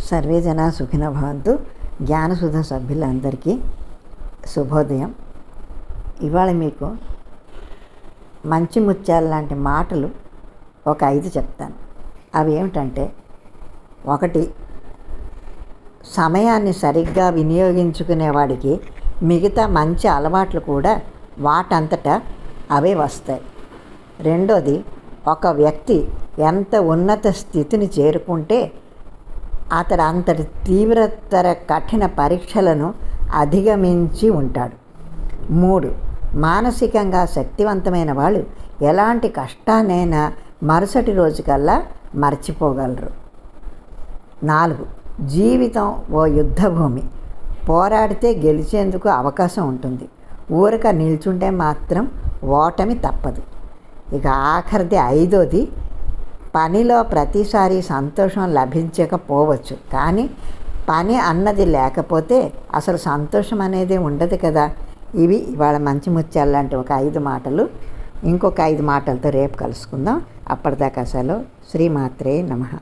Survey జనా సుఖినో భవంతు. జ్ఞానసుధ సభ్యులందరికీ శుభోదయం. ఇవాళ మీకు మంచి ముత్యాల లాంటి మాటలు ఒక 5 చెప్తాను. అవి ఏమిటంటే, 1, సమయాన్ని సరిగ్గా వినియోగించుకునేవాడికి మిగతా మంచి అలవాట్లు కూడా వాటంతటా అవే వస్తాయి. 2, ఒక వ్యక్తి ఎంత ఉన్నత స్థితిని చేరుకుంటే అతడు అంతటి తీవ్రతర కఠిన పరీక్షలను అధిగమించి ఉంటాడు. 3, మానసికంగా శక్తివంతమైన వాళ్ళు ఎలాంటి కష్టాన్నైనా మరుసటి రోజుకల్లా మర్చిపోగలరు. 4, జీవితం ఓ యుద్ధభూమి. పోరాడితే గెలిచేందుకు అవకాశం ఉంటుంది. ఊరక నిల్చుంటే మాత్రం ఓటమి తప్పదు. ఇక ఆఖరిది 5, పనిలో ప్రతిసారి సంతోషం లభించకపోవచ్చు, కానీ పని అన్నది లేకపోతే అసలు సంతోషం అనేది ఉండదు కదా. ఇవి ఇవాళ మంచి ముత్యాలు లాంటి ఒక 5 మాటలు. ఇంకొక 5 మాటలతో రేపు కలుసుకుందాం. అప్పటిదాకా సెలవు. శ్రీమాత్రే నమః.